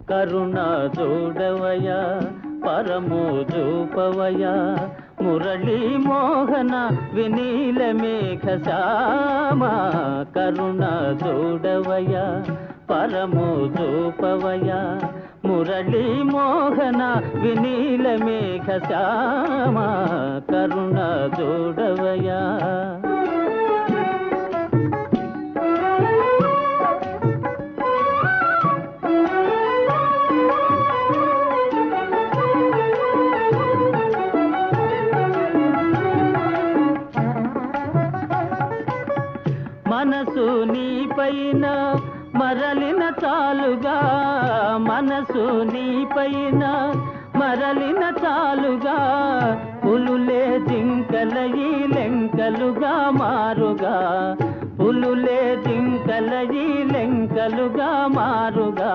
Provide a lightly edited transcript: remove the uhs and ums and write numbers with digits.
కరుణ చూడవయ పరము చూపవయ మురళీ మోహన వినీల మేఘ శ్యామ కరుణ చూడవయ పరము చూపవయ మురళీ మోహన వినీల మేఘ శ్యామ కరుణ చూడవయ మనసు నీ పైన మరలిన చాలుగా మనసు నీ పైన మరలిన చాలుగా పులులే జింకలయి లెంకలుగా మారుగా పులులే జింకలయి లెంకలుగా మారుగా